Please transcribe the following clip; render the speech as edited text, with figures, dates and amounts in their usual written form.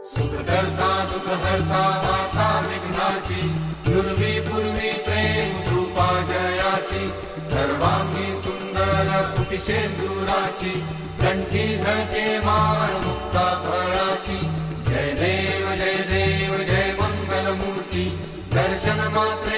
सुखकर्ता दुःखहर्ता माता विघ्नाची, दुर्वी पूर्वी प्रेम कृपा जयाची, सर्वांगी सुंदर कुटिशेंदुराची, कंठी झळके माळ मुक्ता फळाची. जय देव जय देव जय मंगलमूर्ती, दर्शन मात्र